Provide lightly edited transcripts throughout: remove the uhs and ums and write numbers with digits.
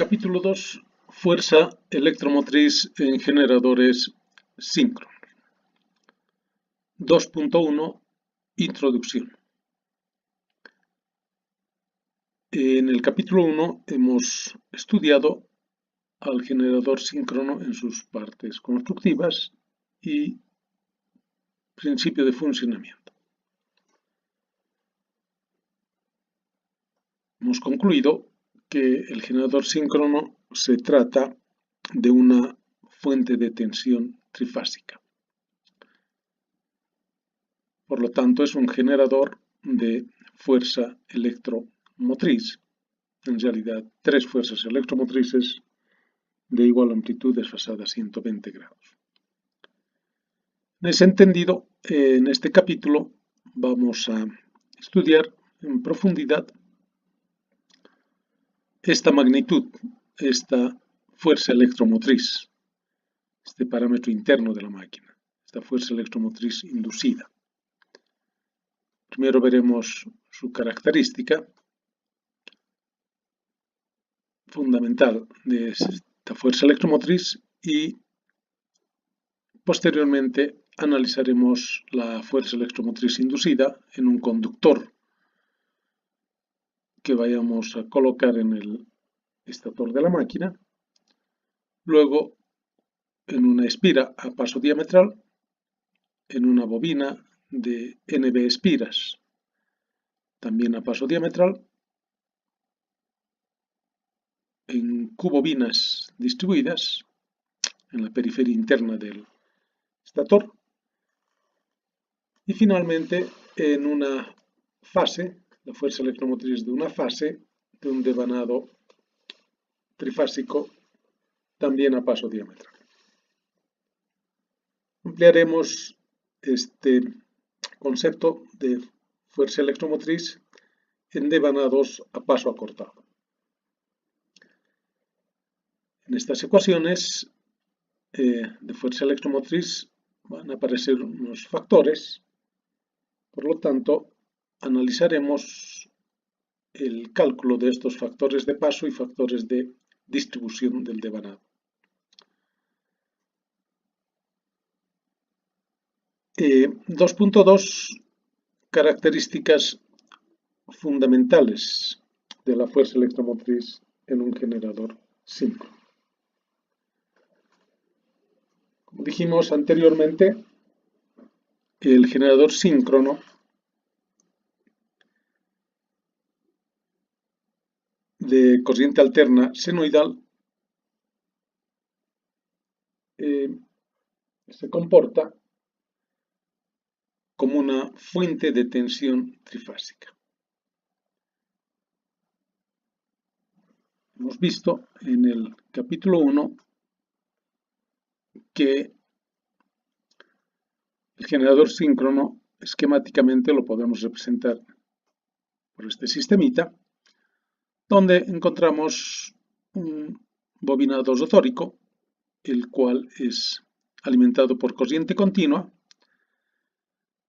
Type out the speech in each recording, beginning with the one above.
Capítulo 2. Fuerza electromotriz en generadores síncronos. 2.1. Introducción. En el capítulo 1 hemos estudiado al generador síncrono en sus partes constructivas y principio de funcionamiento. Hemos concluido que el generador síncrono se trata de una fuente de tensión trifásica. Por lo tanto, es un generador de fuerza electromotriz. En realidad, tres fuerzas electromotrices de igual amplitud desfasada a 120 grados. En ese entendido, en este capítulo vamos a estudiar en profundidad esta magnitud, esta fuerza electromotriz, este parámetro interno de la máquina, esta fuerza electromotriz inducida. Primero veremos su característica fundamental de esta fuerza electromotriz y posteriormente analizaremos la fuerza electromotriz inducida en un conductor que vayamos a colocar en el estator de la máquina, luego en una espira a paso diametral, en una bobina de NB espiras, también a paso diametral, en cubobinas distribuidas en la periferia interna del estator y finalmente en una fase, la fuerza electromotriz de una fase de un devanado trifásico también a paso diametral. Ampliaremos este concepto de fuerza electromotriz en devanados a paso acortado. En estas ecuaciones de fuerza electromotriz van a aparecer unos factores, por lo tanto analizaremos el cálculo de estos factores de paso y factores de distribución del devanado. 2.2 características fundamentales de la fuerza electromotriz en un generador síncrono. Como dijimos anteriormente, el generador síncrono de corriente alterna senoidal se comporta como una fuente de tensión trifásica. Hemos visto en el capítulo 1 que el generador síncrono esquemáticamente lo podemos representar por este sistemita, donde encontramos un bobinado rotórico, el cual es alimentado por corriente continua.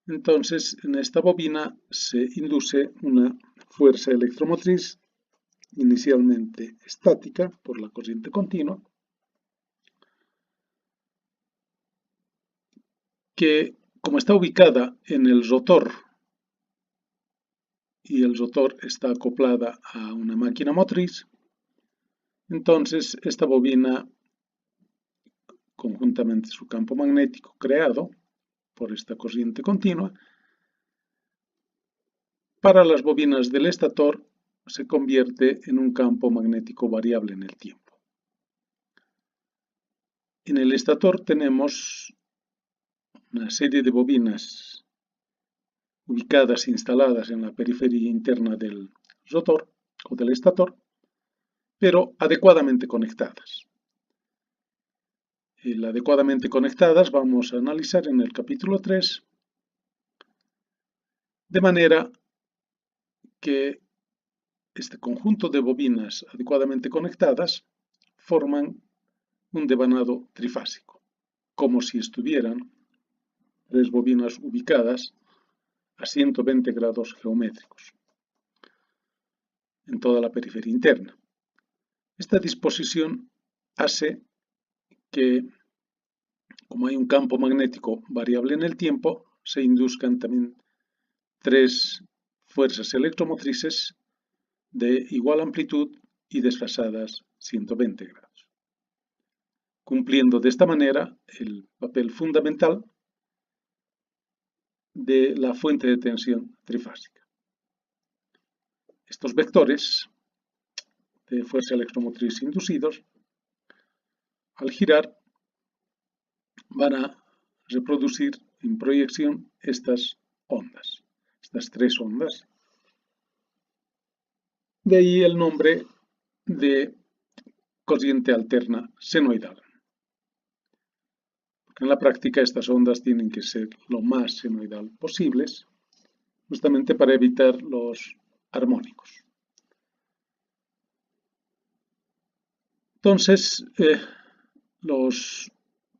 Entonces, en esta bobina se induce una fuerza electromotriz inicialmente estática por la corriente continua, que como está ubicada en el rotor y el rotor está acoplada a una máquina motriz, entonces esta bobina, conjuntamente su campo magnético creado por esta corriente continua, para las bobinas del estator se convierte en un campo magnético variable en el tiempo. En el estator tenemos una serie de bobinas ubicadas e instaladas en la periferia interna del rotor o del estator, pero adecuadamente conectadas. El adecuadamente conectadas vamos a analizar en el capítulo 3, de manera que este conjunto de bobinas adecuadamente conectadas forman un devanado trifásico, como si estuvieran tres bobinas ubicadas a 120 grados geométricos en toda la periferia interna. Esta disposición hace que, como hay un campo magnético variable en el tiempo, se induzcan también tres fuerzas electromotrices de igual amplitud y desfasadas 120 grados, cumpliendo de esta manera el papel fundamental de la fuente de tensión trifásica. Estos vectores de fuerza electromotriz inducidos, al girar, van a reproducir en proyección estas ondas, estas tres ondas. De ahí el nombre de corriente alterna senoidal. Porque en la práctica estas ondas tienen que ser lo más senoidal posibles, justamente para evitar los armónicos. Entonces, los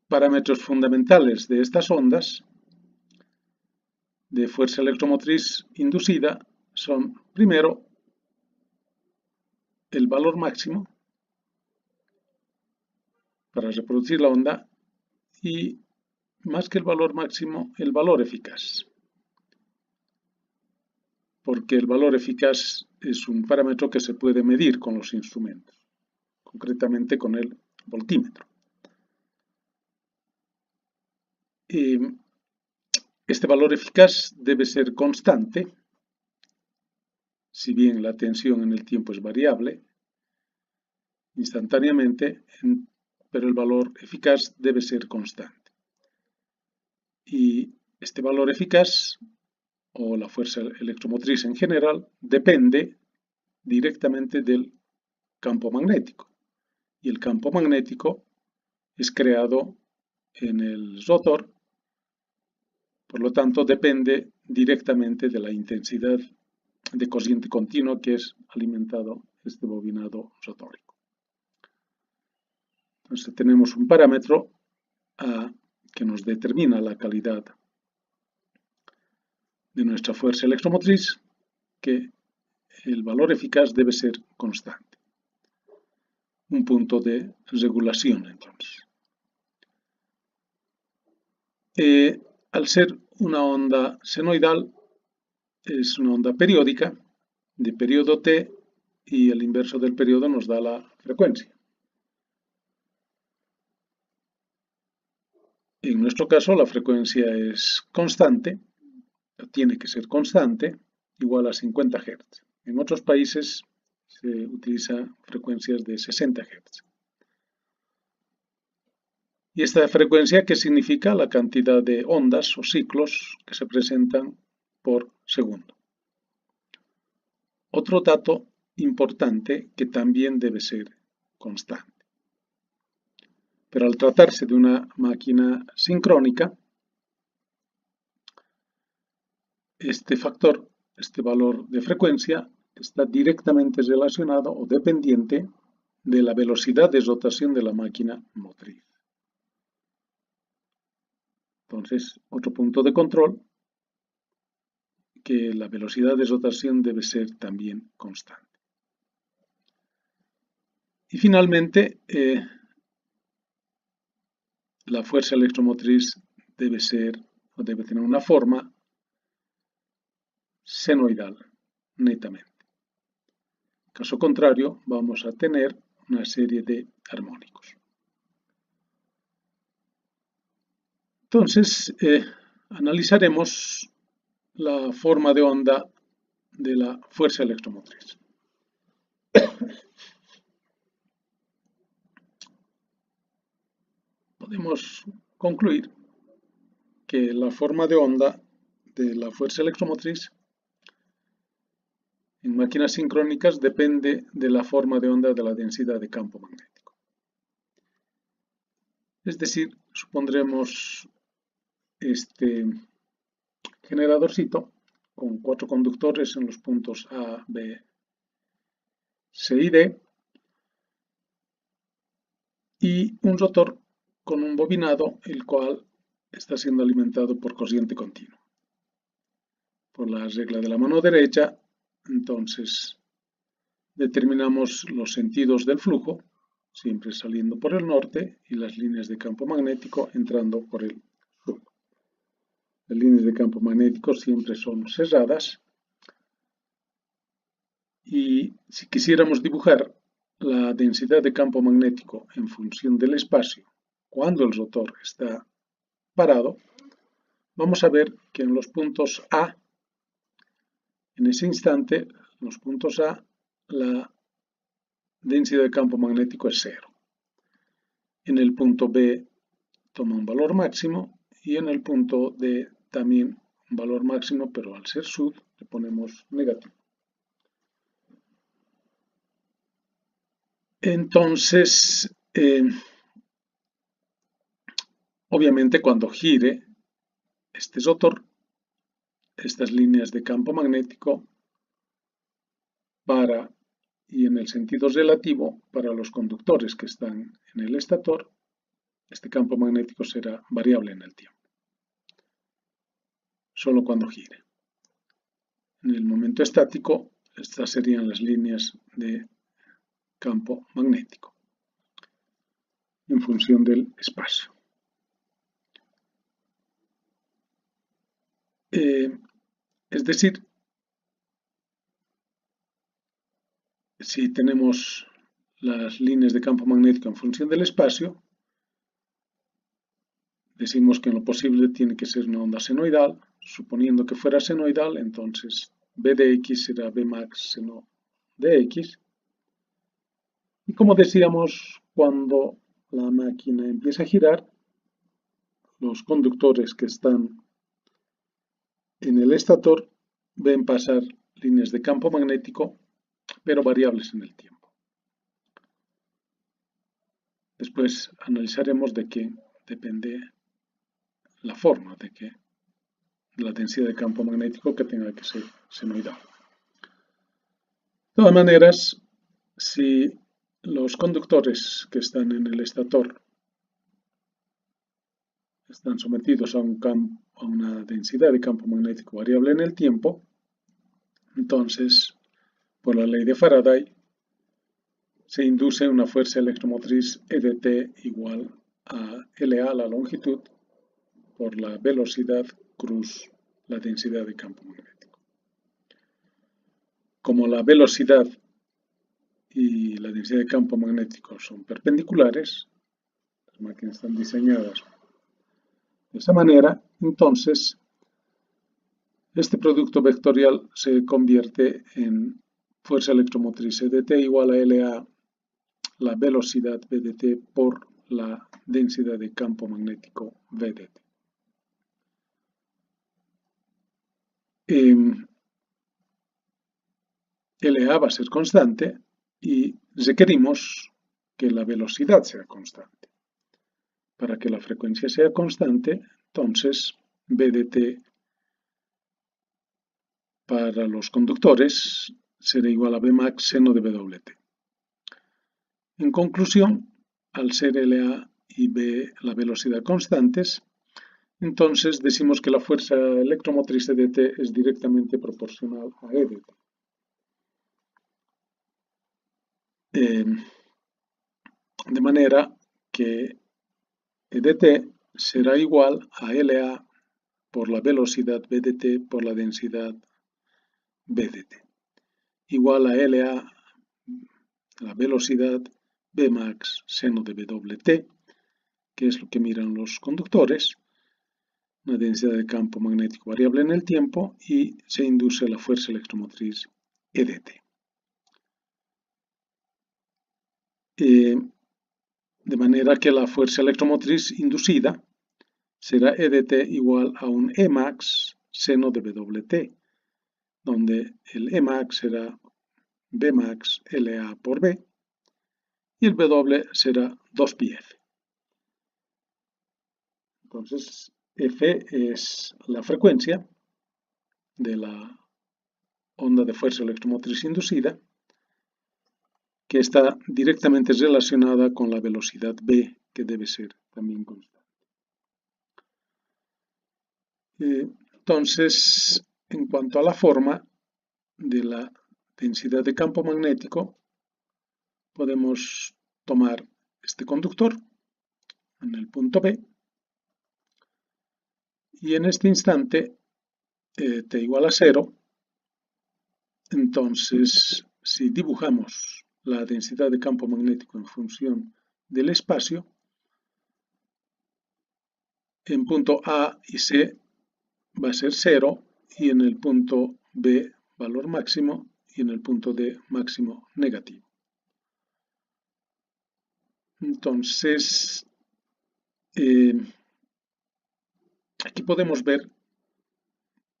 parámetros fundamentales de estas ondas de fuerza electromotriz inducida son, primero, el valor máximo para reproducir la onda y, más que el valor máximo, el valor eficaz. Porque el valor eficaz es un parámetro que se puede medir con los instrumentos, concretamente con el voltímetro. Este valor eficaz debe ser constante, si bien la tensión en el tiempo es variable instantáneamente, pero el valor eficaz debe ser constante. Y este valor eficaz, o la fuerza electromotriz en general, depende directamente del campo magnético. Y el campo magnético es creado en el rotor, por lo tanto depende directamente de la intensidad de corriente continua que es alimentado este bobinado rotórico. Entonces tenemos un parámetro que nos determina la calidad de nuestra fuerza electromotriz, que el valor eficaz debe ser constante. Un punto de regulación, entonces. Al ser una onda senoidal, es una onda periódica, de periodo t, y el inverso del periodo nos da la frecuencia. En nuestro caso, la frecuencia es constante, tiene que ser constante, igual a 50 Hz. En otros países se utilizan frecuencias de 60 Hz. ¿Y esta frecuencia qué significa? La cantidad de ondas o ciclos que se presentan por segundo. Otro dato importante que también debe ser constante. Pero al tratarse de una máquina sincrónica, este factor, este valor de frecuencia, está directamente relacionado o dependiente de la velocidad de rotación de la máquina motriz. Entonces, otro punto de control, que la velocidad de rotación debe ser también constante. Y finalmente, la fuerza electromotriz debe tener una forma senoidal, netamente. En caso contrario, vamos a tener una serie de armónicos. Entonces, analizaremos la forma de onda de la fuerza electromotriz. Podemos concluir que la forma de onda de la fuerza electromotriz en máquinas sincrónicas depende de la forma de onda de la densidad de campo magnético. Es decir, supondremos este generadorcito con 4 conductores en los puntos A, B, C y D y un rotor con un bobinado el cual está siendo alimentado por corriente continua. Por la regla de la mano derecha, entonces Determinamos los sentidos del flujo, siempre saliendo por el norte, y las líneas de campo magnético entrando por el sur. Las líneas de campo magnético siempre son cerradas. Y si quisiéramos dibujar la densidad de campo magnético en función del espacio cuando el rotor está parado, vamos a ver que en los puntos A, en ese instante, en los puntos A, la densidad de campo magnético es 0. En el punto B toma un valor máximo y en el punto D también un valor máximo, pero al ser sud le ponemos negativo. Entonces, obviamente cuando gire este rotor, estas líneas de campo magnético para, y en el sentido relativo, para los conductores que están en el estator, este campo magnético será variable en el tiempo, solo cuando gire. En el momento estático, estas serían las líneas de campo magnético en función del espacio. Es decir, si tenemos las líneas de campo magnético en función del espacio, decimos que en lo posible tiene que ser una onda senoidal. Suponiendo que fuera senoidal, entonces B de X será B max seno de X. Y como decíamos, cuando la máquina empieza a girar, los conductores que están en el estator ven pasar líneas de campo magnético, pero variables en el tiempo. Después analizaremos de qué depende la forma, de la densidad de campo magnético que tenga que ser senoidal. De todas maneras, si los conductores que están en el estator están sometidos a una densidad de campo magnético variable en el tiempo, entonces, por la ley de Faraday, se induce una fuerza electromotriz EDT igual a LA, la longitud, por la velocidad cruz la densidad de campo magnético. Como la velocidad y la densidad de campo magnético son perpendiculares, las máquinas están diseñadas de esa manera, entonces este producto vectorial se convierte en fuerza electromotriz EDT igual a LA, la velocidad VDT por la densidad de campo magnético VDT. LA va a ser constante y requerimos que la velocidad sea constante. Para que la frecuencia sea constante, entonces VDT para los conductores será igual a Vmax seno de WT. En conclusión, al ser LA y B la velocidad constantes, entonces decimos que la fuerza electromotriz EDT es directamente proporcional a EDT. De manera que EDT será igual a LA por la velocidad VDT por la densidad VDT, igual a LA, la velocidad Vmax seno de WT, que es lo que miran los conductores, una densidad de campo magnético variable en el tiempo y se induce la fuerza electromotriz EDT. De manera que la fuerza electromotriz inducida será EDT igual a un Emax seno de WT, donde el Emax será Vmax LA por B y el W será 2πf. Entonces, F es la frecuencia de la onda de fuerza electromotriz inducida, que está directamente relacionada con la velocidad V, que debe ser también constante. Entonces, en cuanto a la forma de la densidad de campo magnético, podemos tomar este conductor en el punto B y en este instante t igual a 0, entonces si dibujamos la densidad de campo magnético en función del espacio, en punto A y C va a ser 0 y en el punto B valor máximo y en el punto D máximo negativo. Entonces, aquí podemos ver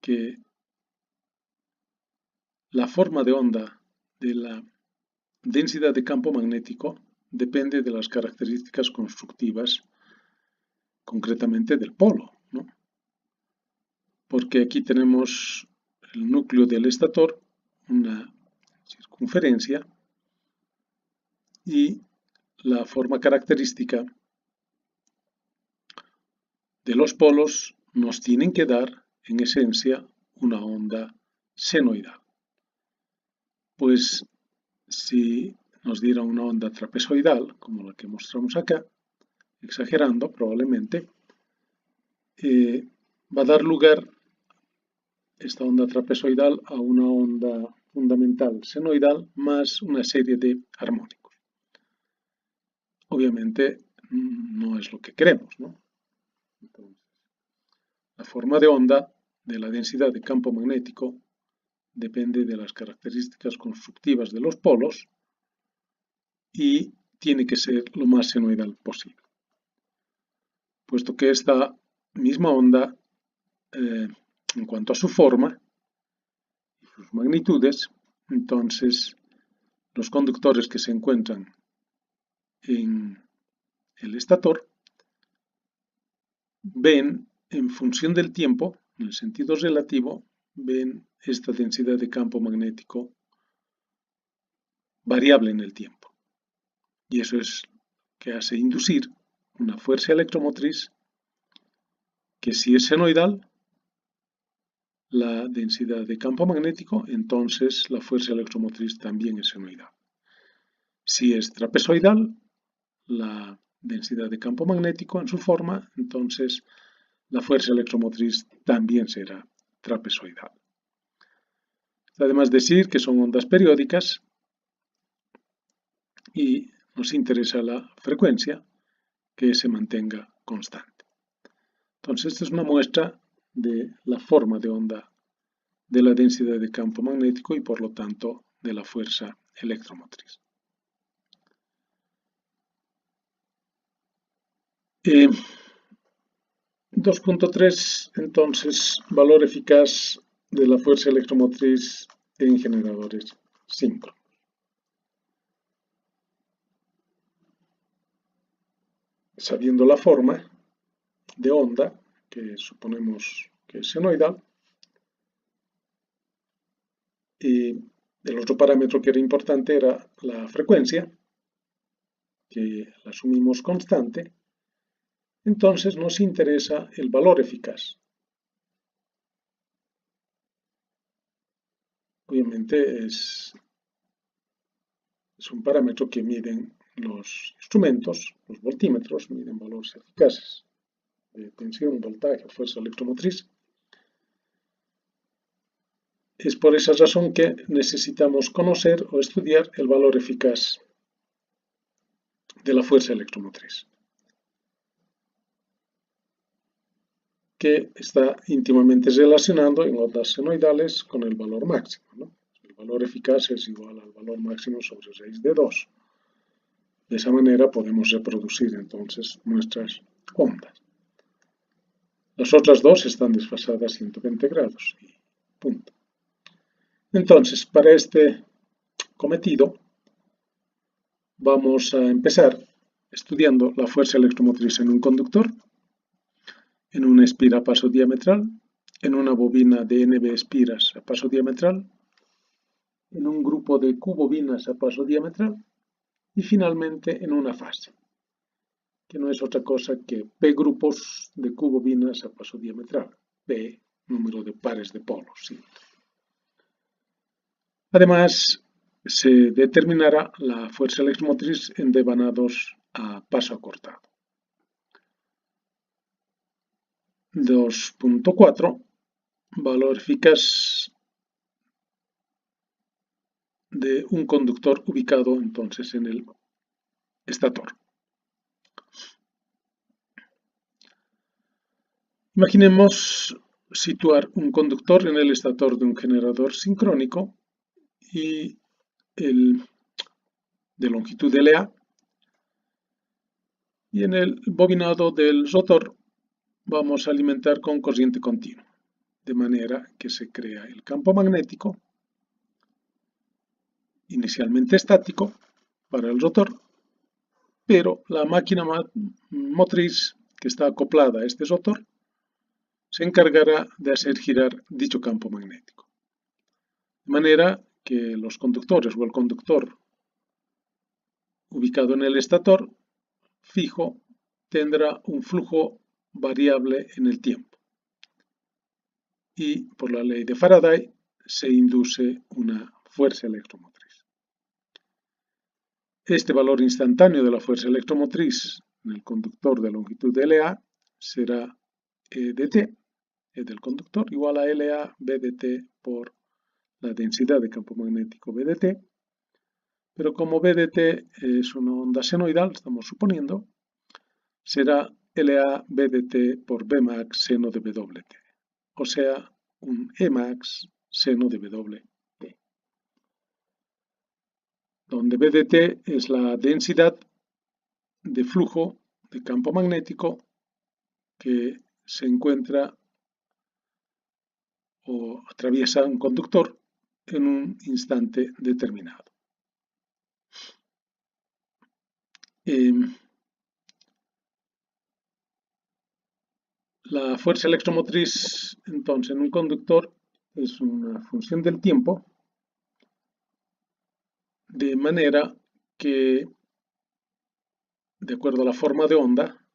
que la forma de onda de la densidad de campo magnético depende de las características constructivas, concretamente del polo, ¿no? Porque aquí tenemos el núcleo del estator, una circunferencia, y la forma característica de los polos nos tienen que dar, en esencia, una onda senoidal. Pues si nos diera una onda trapezoidal, como la que mostramos acá, exagerando probablemente, va a dar lugar esta onda trapezoidal a una onda fundamental senoidal más una serie de armónicos. Obviamente no es lo que queremos, ¿no? Entonces, la forma de onda de la densidad de campo magnético depende de las características constructivas de los polos y tiene que ser lo más senoidal posible. Puesto que esta misma onda, en cuanto a su forma y sus magnitudes, entonces los conductores que se encuentran en el estator ven, en función del tiempo, en el sentido relativo, ven esta densidad de campo magnético variable en el tiempo. Y eso es que hace inducir una fuerza electromotriz que, si es senoidal, la densidad de campo magnético, entonces la fuerza electromotriz también es senoidal. Si es trapezoidal, la densidad de campo magnético en su forma, entonces la fuerza electromotriz también será trapezoidal. Además decir que son ondas periódicas y nos interesa la frecuencia que se mantenga constante. Entonces, esta es una muestra de la forma de onda de la densidad de campo magnético y por lo tanto de la fuerza electromotriz. 2.3, entonces, valor eficaz de la fuerza electromotriz en generadores síncronos. Sabiendo la forma de onda, que suponemos que es senoidal, y el otro parámetro que era importante era la frecuencia, que la asumimos constante, entonces nos interesa el valor eficaz. Obviamente es un parámetro que miden los instrumentos, los voltímetros, miden valores eficaces de tensión, voltaje, fuerza electromotriz. Es por esa razón que necesitamos conocer o estudiar el valor eficaz de la fuerza electromotriz, que está íntimamente relacionado en ondas senoidales con el valor máximo, ¿no? El valor eficaz es igual al valor máximo sobre raíz de 2. De esa manera podemos reproducir entonces nuestras ondas. Las otras dos están desfasadas 120 grados y punto. Entonces, para este cometido, vamos a empezar estudiando la fuerza electromotriz en un conductor, en una espira a paso diametral, en una bobina de NB espiras a paso diametral, en un grupo de Q bobinas a paso diametral y finalmente en una fase, que no es otra cosa que P grupos de Q bobinas a paso diametral, P número de pares de polos. ¿Sí? Además, se determinará la fuerza electromotriz en devanados a paso acortado. 2.4. Valor eficaz de un conductor ubicado entonces en el estator. Imaginemos situar un conductor en el estator de un generador sincrónico y de longitud LA, y en el bobinado del rotor vamos a alimentar con corriente continua, de manera que se crea el campo magnético, inicialmente estático, para el rotor, pero la máquina motriz que está acoplada a este rotor se encargará de hacer girar dicho campo magnético. De manera que los conductores o el conductor ubicado en el estator fijo tendrá un flujo variable en el tiempo. Y por la ley de Faraday se induce una fuerza electromotriz. Este valor instantáneo de la fuerza electromotriz en el conductor de longitud LA será E de t, E del conductor, igual a LA B de t por la densidad de campo magnético B de t. Pero como B de t es una onda senoidal, estamos suponiendo, será LA B de t por B max seno de WT, o sea, un E max seno de WT, donde B de t es la densidad de flujo de campo magnético que se encuentra o atraviesa un conductor en un instante determinado. La fuerza electromotriz, entonces, en un conductor es una función del tiempo, de manera que, de acuerdo a la forma de onda,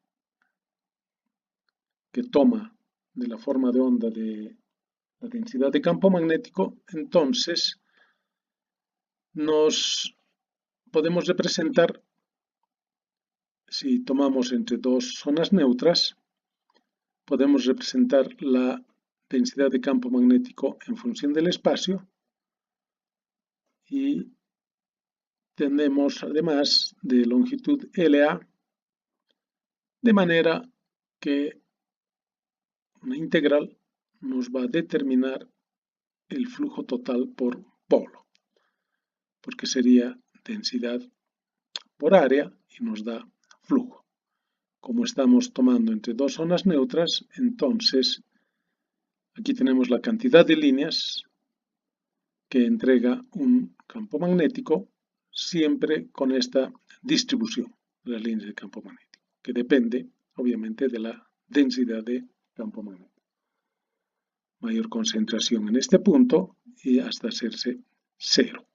que toma de la forma de onda de la densidad de campo magnético, entonces nos podemos representar, si tomamos entre dos zonas neutras, podemos representar la densidad de campo magnético en función del espacio, y tenemos además de longitud LA, de manera que una integral nos va a determinar el flujo total por polo, porque sería densidad por área y nos da flujo. Como estamos tomando entre dos zonas neutras, entonces aquí tenemos la cantidad de líneas que entrega un campo magnético, siempre con esta distribución de las líneas de campo magnético, que depende obviamente de la densidad de campo magnético. Mayor concentración en este punto y hasta hacerse cero.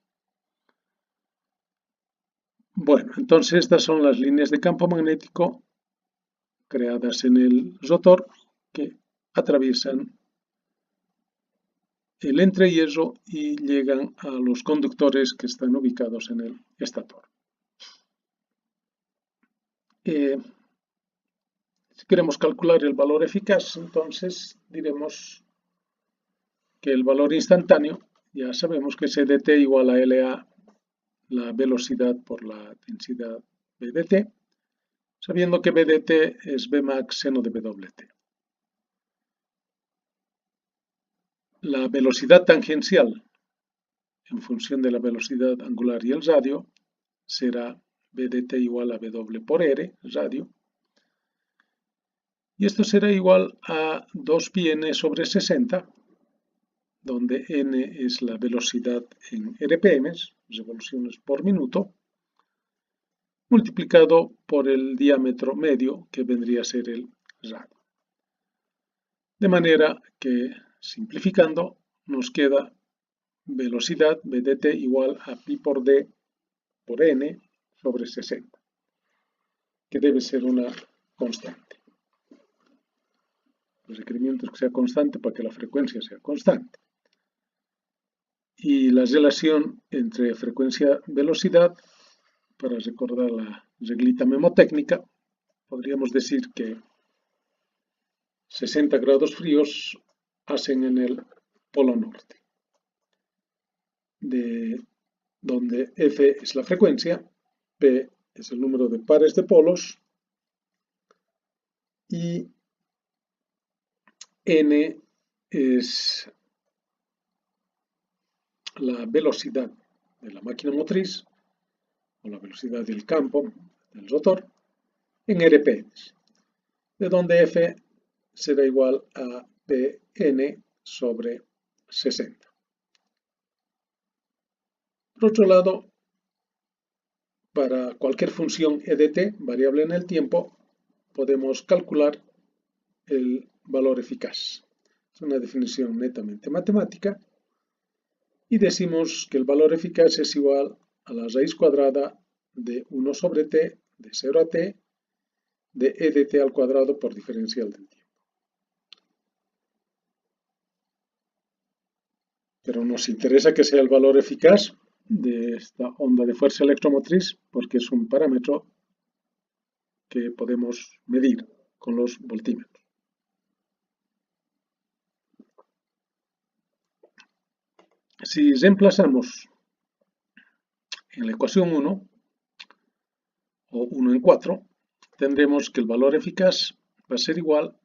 Bueno, entonces estas son las líneas de campo magnético creadas en el rotor que atraviesan el entrehierro y llegan a los conductores que están ubicados en el estator. Si queremos calcular el valor eficaz, entonces diremos que el valor instantáneo, ya sabemos que es E de t igual a LA, la velocidad por la densidad B de t, sabiendo que B de t es B max seno de WT. La velocidad tangencial en función de la velocidad angular y el radio será B de t igual a W por R, radio, y esto será igual a 2πn sobre 60, donde n es la velocidad en RPM, revoluciones por minuto, multiplicado por el diámetro medio, que vendría a ser el radio. De manera que, simplificando, nos queda velocidad B de t igual a pi por d por n sobre 60, que debe ser una constante. El requerimiento es que sea constante para que la frecuencia sea constante. Y la relación entre frecuencia-velocidad, para recordar la reglita memotécnica, podríamos decir que 60 grados fríos hacen en el polo norte, de donde F es la frecuencia, P es el número de pares de polos y N es la velocidad de la máquina motriz o la velocidad del campo del rotor en RPMs, de donde F será igual a Pn sobre 60. Por otro lado, para cualquier función e de t, variable en el tiempo, podemos calcular el valor eficaz. Es una definición netamente matemática y decimos que el valor eficaz es igual a la raíz cuadrada de 1 sobre t, de 0 a t, de e de t al cuadrado por diferencial del tiempo. Pero nos interesa que sea el valor eficaz de esta onda de fuerza electromotriz porque es un parámetro que podemos medir con los voltímetros. Si reemplazamos en la ecuación 1 o 1 en 4, tendremos que el valor eficaz va a ser igual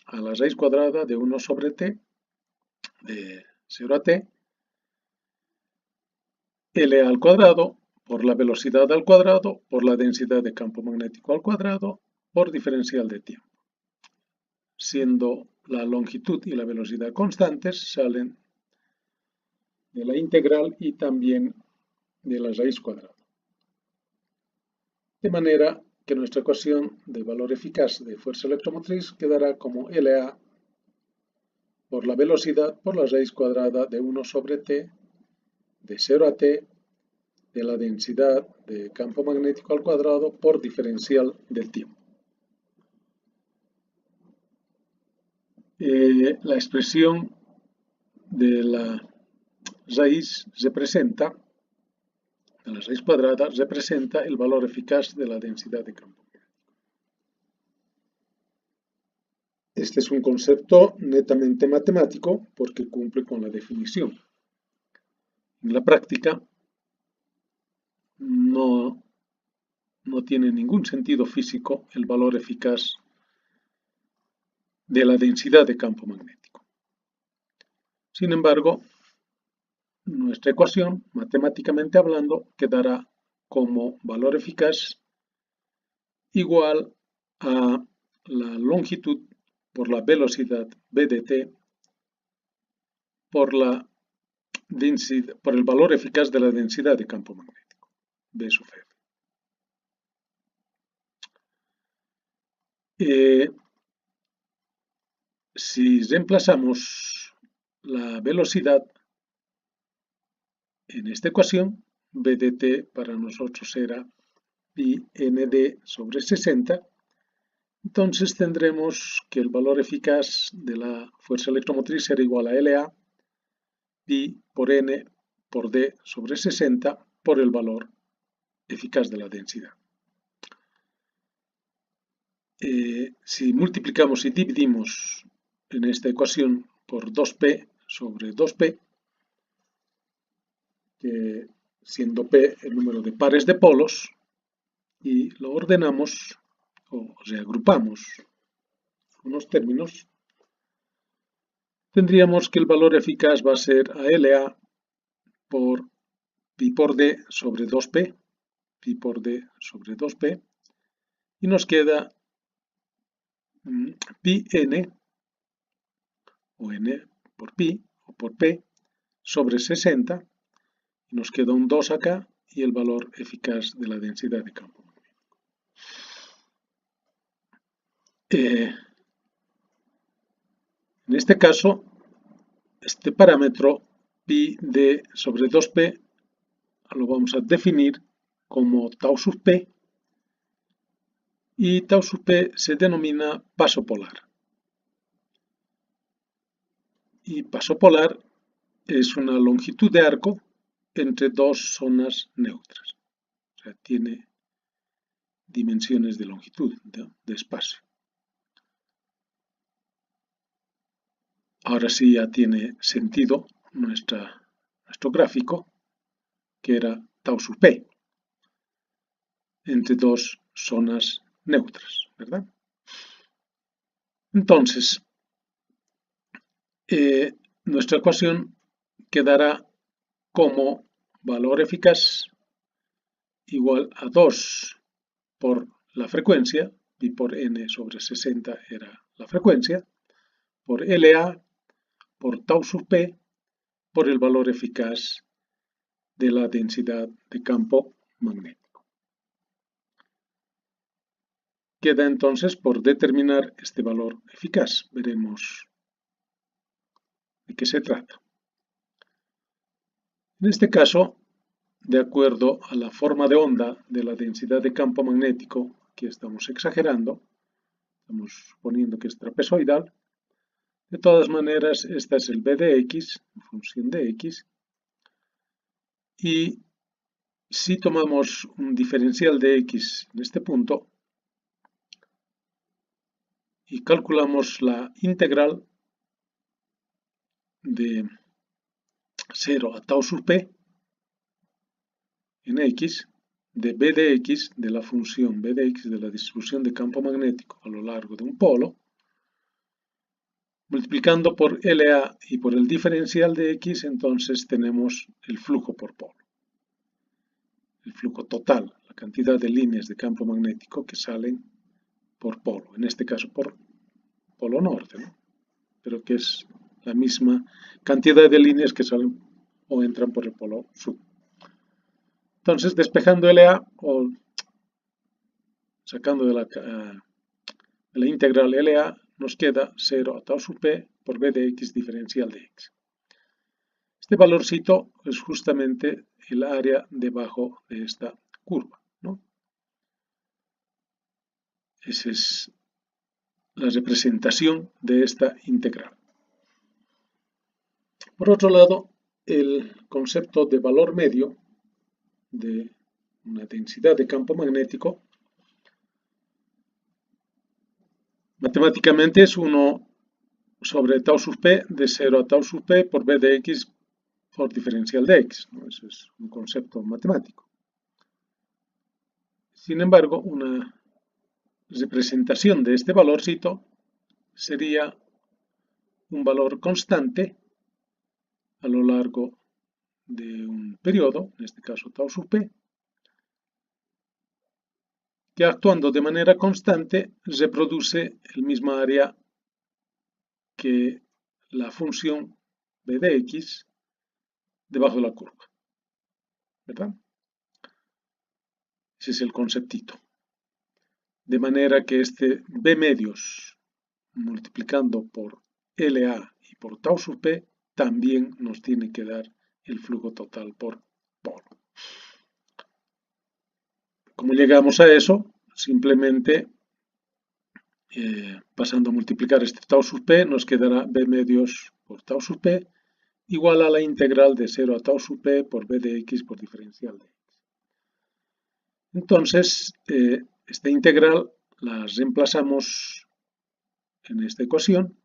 a la raíz cuadrada de 1 sobre t, de 0 a t, L al cuadrado por la velocidad al cuadrado por la densidad de campo magnético al cuadrado por diferencial de tiempo. Siendo la longitud y la velocidad constantes, salen de la integral y también de la raíz cuadrada. De manera que nuestra ecuación de valor eficaz de fuerza electromotriz quedará como LA por la velocidad por la raíz cuadrada de 1 sobre t, de 0 a t, de la densidad de campo magnético al cuadrado por diferencial del tiempo. La expresión de la raíz representa, de la raíz cuadrada, representa el valor eficaz de la densidad de campo magnético. Este es un concepto netamente matemático porque cumple con la definición. En la práctica no tiene ningún sentido físico el valor eficaz de la densidad de campo magnético. Sin embargo, nuestra ecuación, matemáticamente hablando, quedará como valor eficaz igual a la longitud por la velocidad b de t por el valor eficaz de la densidad de campo magnético, B sub F. Si reemplazamos la velocidad en esta ecuación, b de t para nosotros era pi nd sobre 60, entonces tendremos que el valor eficaz de la fuerza electromotriz será igual a LA pi por n por d sobre 60 por el valor eficaz de la densidad. Si multiplicamos y dividimos en esta ecuación por 2p sobre 2p, que siendo p el número de pares de polos, y lo ordenamos o reagrupamos unos términos, tendríamos que el valor eficaz va a ser a LA por pi por d sobre 2p, pi por d sobre 2p, y nos queda pi n, o n por pi, o por p, sobre 60, y nos queda un 2 acá, y el valor eficaz de la densidad de campo magnético. En este caso, este parámetro pi d sobre 2p lo vamos a definir como tau sub p, y tau sub p se denomina paso polar. Y paso polar es una longitud de arco entre dos zonas neutras. O sea, tiene dimensiones de longitud, de espacio. Ahora sí ya tiene sentido nuestro gráfico, que era tau sub p, entre dos zonas neutras, ¿verdad? Entonces, nuestra ecuación quedará como valor eficaz igual a 2 por la frecuencia, pi por n sobre 60 era la frecuencia, por LA por tau sub p por el valor eficaz de la densidad de campo magnético. Queda entonces por determinar este valor eficaz. Veremos de qué se trata. En este caso, de acuerdo a la forma de onda de la densidad de campo magnético, que estamos exagerando, estamos suponiendo que es trapezoidal. De todas maneras, esta es el b de x, en función de x, y si tomamos un diferencial de x en este punto y calculamos la integral de 0 a tau sub p en x, de b de x, de la función b de x de la distribución de campo magnético a lo largo de un polo, multiplicando por LA y por el diferencial de x, entonces tenemos el flujo por polo. El flujo total, la cantidad de líneas de campo magnético que salen por polo, en este caso por polo norte, ¿no? Pero que es la misma cantidad de líneas que salen o entran por el polo sur. Entonces, despejando LA o sacando de la integral LA, nos queda 0 a tau sub p por b de x diferencial de x. Este valorcito es justamente el área debajo de esta curva, ¿no? Esa es la representación de esta integral. Por otro lado, el concepto de valor medio de una densidad de campo magnético matemáticamente es 1 sobre tau sub p de 0 a tau sub p por b de x por diferencial de x, ¿no? Eso es un concepto matemático. Sin embargo, una representación de este valorcito sería un valor constante a lo largo de un periodo, en este caso tau sub p, que actuando de manera constante reproduce el mismo área que la función b de x debajo de la curva, ¿verdad? Ese es el conceptito. De manera que este b medios multiplicando por LA y por tau sub p también nos tiene que dar el flujo total por polo. ¿Cómo llegamos a eso? Simplemente pasando a multiplicar este tau sub p nos quedará b medios por tau sub p igual a la integral de 0 a tau sub p por b de x por diferencial de x. Entonces, esta integral la reemplazamos en esta ecuación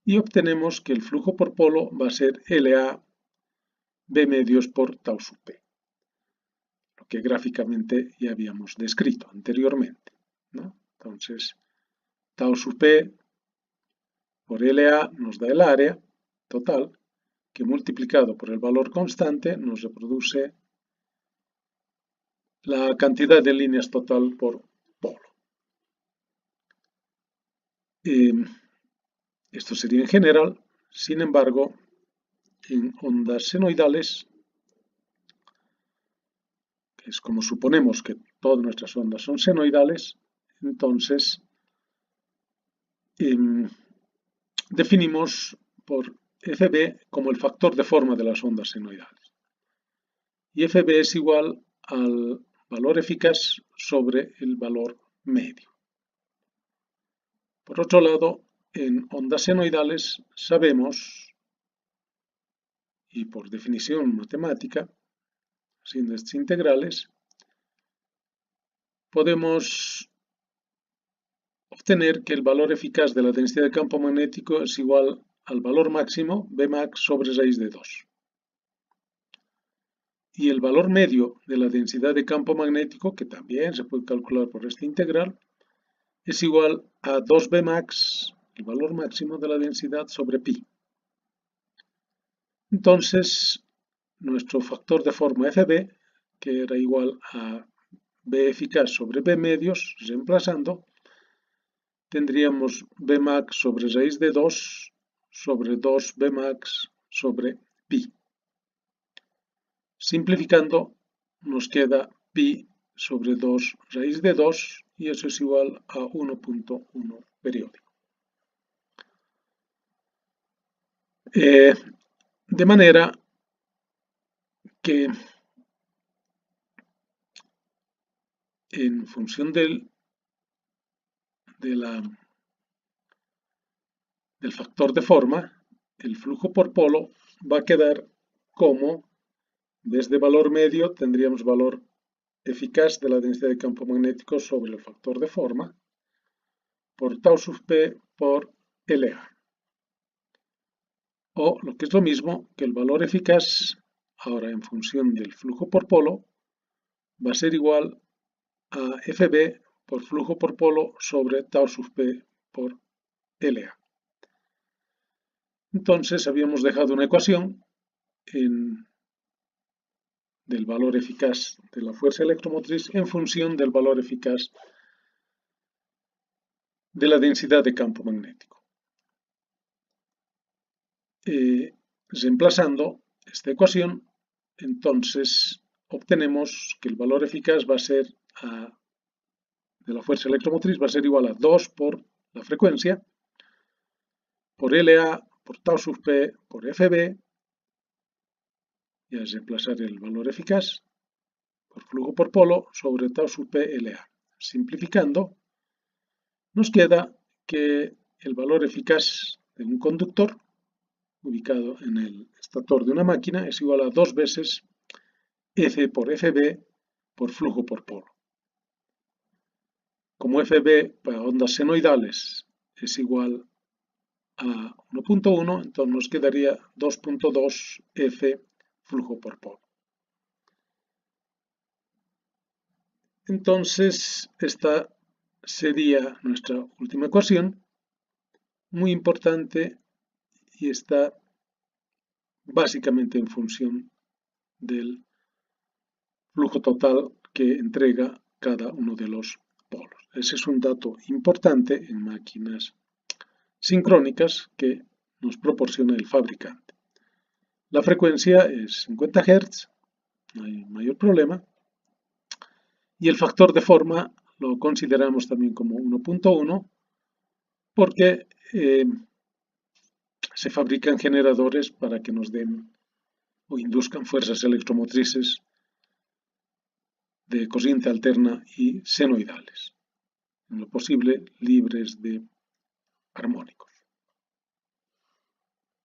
y obtenemos que el flujo por polo va a ser LA b medios por tau sub p, lo que gráficamente ya habíamos descrito anteriormente, ¿no? Entonces, tau sub p por LA nos da el área total, que multiplicado por el valor constante nos reproduce la cantidad de líneas total por polo. Esto sería en general, sin embargo, en ondas senoidales, que es como suponemos que todas nuestras ondas son senoidales, entonces definimos por Fb como el factor de forma de las ondas senoidales. Y Fb es igual al valor eficaz sobre el valor medio. Por otro lado, en ondas senoidales sabemos, y por definición matemática, haciendo estas integrales, podemos obtener que el valor eficaz de la densidad de campo magnético es igual al valor máximo Bmax sobre raíz de 2. Y el valor medio de la densidad de campo magnético, que también se puede calcular por esta integral, es igual a 2 Bmax, el valor máximo de la densidad, sobre pi. Entonces, nuestro factor de forma Fb, que era igual a B eficaz sobre B medios, reemplazando, tendríamos Bmax sobre raíz de 2 sobre 2 Bmax sobre pi. Simplificando, nos queda pi sobre 2 raíz de 2 y eso es igual a 1.1 periódico. De manera que en función del factor de forma, el flujo por polo va a quedar como, desde valor medio tendríamos valor eficaz de la densidad de campo magnético sobre el factor de forma por tau sub p por LA. O lo que es lo mismo, que el valor eficaz, ahora en función del flujo por polo, va a ser igual a Fb por flujo por polo sobre tau sub p por LA. Entonces habíamos dejado una ecuación del valor eficaz de la fuerza electromotriz en función del valor eficaz de la densidad de campo magnético. Reemplazando esta ecuación, entonces obtenemos que el valor eficaz va a ser de la fuerza electromotriz va a ser igual a 2 por la frecuencia, por LA, por tau sub p, por Fb, y al reemplazar el valor eficaz, por flujo por polo, sobre tau sub p LA. Simplificando, nos queda que el valor eficaz de un conductor ubicado en el estator de una máquina es igual a 2 veces F por Fb por flujo por polo. Como Fb para ondas senoidales es igual a 1.1, entonces nos quedaría 2.2 F flujo por polo. Entonces, esta sería nuestra última ecuación, muy importante, y está básicamente en función del flujo total que entrega cada uno de los polos. Ese es un dato importante en máquinas sincrónicas que nos proporciona el fabricante. La frecuencia es 50 Hz, no hay mayor problema, y el factor de forma lo consideramos también como 1.1 porque se fabrican generadores para que nos den o induzcan fuerzas electromotrices de corriente alterna y senoidales, en lo posible libres de armónicos.